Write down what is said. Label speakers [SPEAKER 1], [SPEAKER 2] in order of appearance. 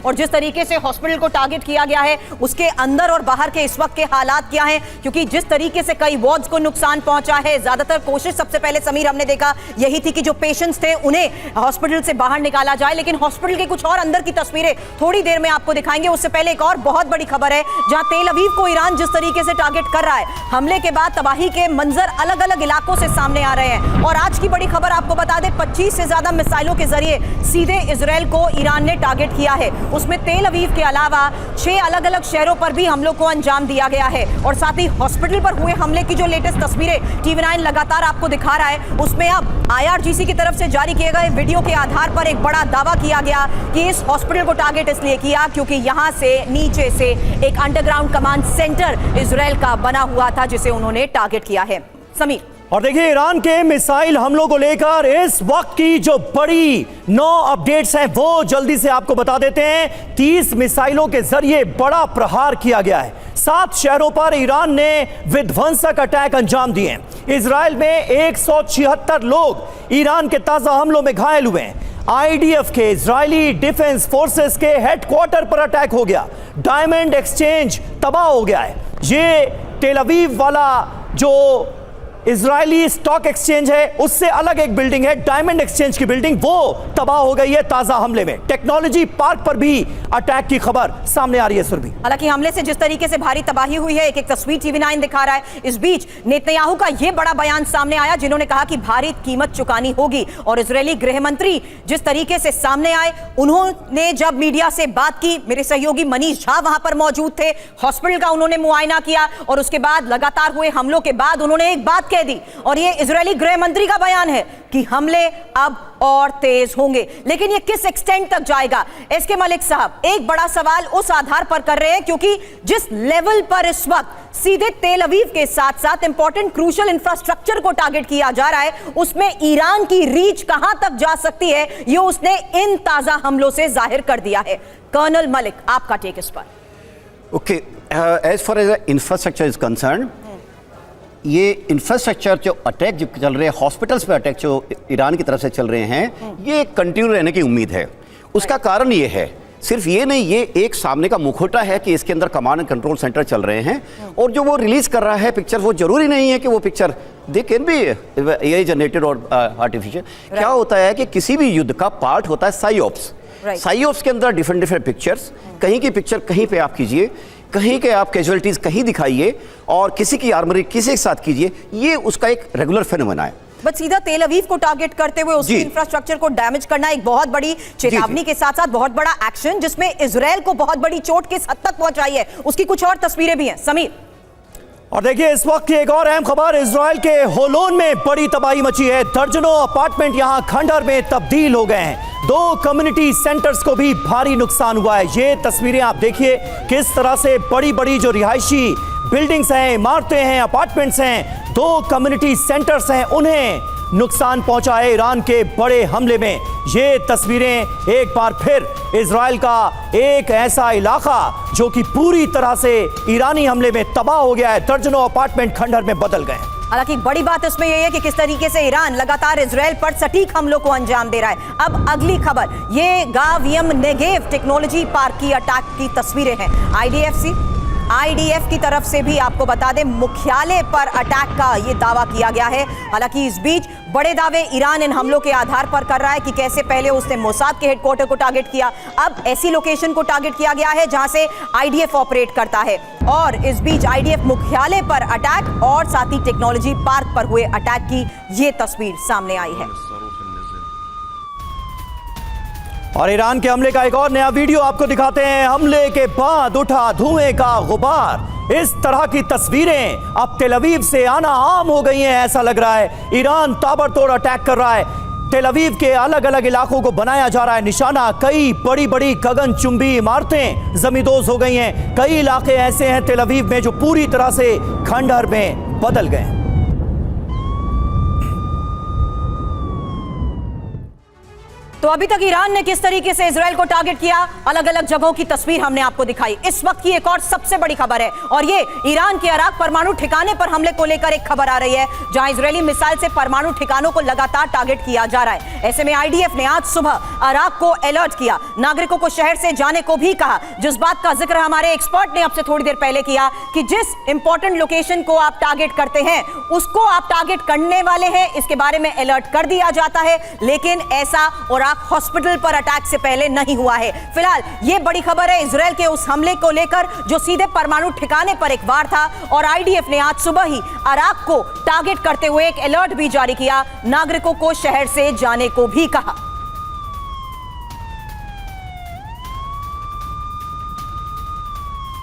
[SPEAKER 1] और जिस तरीके से हॉस्पिटल को टारगेट किया गया है उसके अंदर और बाहर के इस वक्त के हालात क्या हैं, क्योंकि जिस तरीके से कई वार्ड्स को नुकसान पहुंचा है, ज्यादातर कोशिश सबसे पहले समीर हमने देखा यही थी कि जो पेशेंट्स थे उन्हें हॉस्पिटल से बाहर निकाला जाए, लेकिन हॉस्पिटल के कुछ और अंदर की तस्वीरें थोड़ी देर में आपको दिखाएंगे। उससे पहले एक और बहुत बड़ी खबर है, जहां तेल अवीव को ईरान जिस तरीके से टारगेट कर रहा है, हमले के बाद तबाही के मंजर अलग अलग इलाकों से सामने आ रहे हैं। और आज की बड़ी खबर आपको बता दें, 25 से ज्यादा मिसाइलों के जरिए सीधे इजराइल को ईरान ने टारगेट किया है। उसमें तेल अवीव के अलावा 6 अलग अलग शहरों पर भी हमलों को अंजाम दिया गया है। और साथ ही हॉस्पिटल पर हुए हमले की जो लेटेस्ट तस्वीरें TV9 लगातार आपको दिखा रहा है, उसमें अब IRGC की तरफ से जारी किए गए वीडियो के आधार पर एक बड़ा दावा किया गया कि इस हॉस्पिटल को टारगेट इसलिए किया क्योंकि यहां से नीचे से एक अंडरग्राउंड कमांड सेंटर इजराइल का बना हुआ था जिसे उन्होंने टारगेट किया है। समीर,
[SPEAKER 2] और देखिए ईरान के मिसाइल हमलों को लेकर इस वक्त की जो बड़ी 9 अपडेट्स हैं वो जल्दी से आपको बता देते हैं। 30 मिसाइलों के जरिए बड़ा प्रहार किया गया है। 7 शहरों पर ईरान ने विध्वंसक अटैक अंजाम दिए हैं। इजराइल में 176 लोग ईरान के ताजा हमलों में घायल हुए हैं। IDF के इजरायली डिफेंस फोर्सेस के हेडक्वार्टर पर अटैक हो गया। डायमंड एक्सचेंज तबाह हो गया है। ये तेल अवीव वाला जो इजरायली स्टॉक एक्सचेंज है उससे अलग एक बिल्डिंग है, डायमंड एक्सचेंज की बिल्डिंग, वो तबाह हो गई है ताजा हमले में। टेक्नोलॉजी पार्क पर भी अटैक की खबर सामने आ रही है सुरभि।
[SPEAKER 1] हालांकि हमले से जिस तरीके से भारी तबाही हुई है, एक तस्वीर TV9 दिखा रहा है। इस बीच नेतन्याहू का यह बड़ा बयान सामने आया जिन्होंने कहा कि भारी कीमत चुकानी होगी। और इजरायली गृह मंत्री जिस तरीके से सामने आए, उन्होंने जब मीडिया से बात की, मेरे सहयोगी मनीष झा वहां पर मौजूद थे, हॉस्पिटल का उन्होंने मुआयना किया और उसके बाद लगातार हुए हमलों के बाद उन्होंने एक बात कह दी, और ये इजरायली गृह मंत्री का बयान है कि हमले अब और तेज होंगे। लेकिन ये किस एक्सटेंट तक जाएगा? एसके मलिक साहब एक बड़ा सवाल उस आधार पर कर रहे हैं क्योंकि जिस लेवल पर इस वक्त सीधे तेल अवीव के साथ साथ इंपॉर्टेंट क्रूशियल इंफ्रास्ट्रक्चर को टारगेट किया जा रहा है, उसमें ईरान की रीच कहां तक जा सकती है, ये उसने इन ताजा हमलों से जाहिर कर दिया है। कर्नल मलिक, आपका टेक इस पर।
[SPEAKER 3] Okay, as far as infrastructure is concerned, ये इंफ्रास्ट्रक्चर जो अटैक जो चल रहे हैं, हॉस्पिटल्स पे अटैक जो ईरान की तरफ से चल रहे हैं, ये कंटिन्यू रहने की उम्मीद है। उसका कारण ये है, सिर्फ ये नहीं, ये एक सामने का मुखौटा है कि इसके अंदर कमांड एंड कंट्रोल सेंटर चल रहे हैं। और जो वो रिलीज कर रहा है पिक्चर, वो जरूरी नहीं है कि वो picture they can be AI generated और आर्टिफिशियल। क्या होता है कि किसी भी युद्ध का पार्ट होता है साइऑप्स। साइऑप्स के अंदर डिफरेंट डिफरेंट पिक्चर्स, कहीं की पिक्चर कहीं पे आप कीजिए, कहीं के आप कैजुअलिटीज कहीं दिखाइए, और किसी की आर्मरी किसी के साथ कीजिए, ये उसका एक रेगुलर फेनोमेना है।
[SPEAKER 1] बट सीधा तेल अवीव को टारगेट करते हुए उसकी इंफ्रास्ट्रक्चर को डैमेज करना एक बहुत बड़ी चेतावनी के साथ साथ बहुत बड़ा एक्शन, जिसमें इजराइल को बहुत बड़ी चोट किस हद तक पहुंचाई है, उसकी कुछ और तस्वीरें भी हैं। समीर,
[SPEAKER 2] और देखिए इस वक्त की एक और अहम खबर, इजराइल के होलोन में बड़ी तबाही मची है। दर्जनों अपार्टमेंट यहां खंडहर में तब्दील हो गए हैं। 2 कम्युनिटी सेंटर्स को भी भारी नुकसान हुआ है। ये तस्वीरें आप देखिए किस तरह से बड़ी बड़ी जो रिहायशी बिल्डिंग्स हैं, इमारतें हैं, अपार्टमेंट्स हैं, 2 कम्युनिटी सेंटर्स हैं, उन्हें नुकसान पहुंचा है ईरान के बड़े हमले में। ये तस्वीरें एक बार फिर इजराइल का एक ऐसा इलाका जो कि पूरी तरह से ईरानी हमले में तबाह हो गया है। दर्जनों अपार्टमेंट खंडहर में बदल गए।
[SPEAKER 1] हालांकि बड़ी बात इसमें यह है कि किस तरीके से ईरान लगातार इजराइल पर सटीक हमलों को अंजाम दे रहा है। अब अगली खबर, ये गाव यम नेगेव टेक्नोलॉजी पार्क की अटैक की तस्वीरें हैं। IDF की तरफ से भी आपको बता दें मुख्यालय पर अटैक का ये दावा किया गया है। हालांकि इस बीच बड़े दावे ईरान इन हमलों के आधार पर कर रहा है कि कैसे पहले उसने मोसाद के हेडक्वार्टर को टारगेट किया, अब ऐसी लोकेशन को टारगेट किया गया है जहां से IDF ऑपरेट करता है। और इस बीच IDF मुख्यालय पर अटैक और साथ ही टेक्नोलॉजी पार्क पर हुए अटैक की ये तस्वीर सामने आई है।
[SPEAKER 2] और ईरान के हमले का एक और नया वीडियो आपको दिखाते हैं। हमले के बाद उठा धुएं का गुबार। इस तरह की तस्वीरें अब तेल अवीव से आना आम हो गई हैं। ऐसा लग रहा है ईरान ताबड़तोड़ अटैक कर रहा है। तेल अवीव के अलग अलग इलाकों को बनाया जा रहा है निशाना। कई बड़ी बड़ी गगनचुंबी इमारतें जमींदोज हो गई हैं। कई इलाके ऐसे हैं तेल अवीव में जो पूरी तरह से खंडहर में बदल गए।
[SPEAKER 1] तो अभी तक ईरान ने किस तरीके से इजराइल को टारगेट किया, अलग अलग जगहों की तस्वीर हमने आपको दिखाई। इस वक्त की एक और सबसे बड़ी खबर है और ये ईरान के अराक परमाणु ठिकाने पर हमले को लेकर एक खबर आ रही है, जहां इजरायली मिसाइल से परमाणु ठिकानों को लगातार टारगेट किया जा रहा है। ऐसे में आईडीएफ ने आज सुबह अराक को अलर्ट किया, नागरिकों को शहर से जाने को भी कहा। जिस बात का जिक्र हमारे एक्सपर्ट ने आपसे थोड़ी देर पहले किया कि जिस इंपॉर्टेंट लोकेशन को आप टारगेट करते हैं उसको आप टारगेट करने वाले हैं, इसके बारे में अलर्ट कर दिया जाता है। लेकिन ऐसा अराक हॉस्पिटल पर अटैक से पहले नहीं हुआ है। फिलहाल यह बड़ी खबर है इजराइल के उस हमले को लेकर जो सीधे परमाणु ठिकाने पर एक वार था, और आईडीएफ ने आज सुबह ही अराक को टारगेट करते हुए एक अलर्ट भी जारी किया, नागरिकों को शहर से जाने को भी कहा।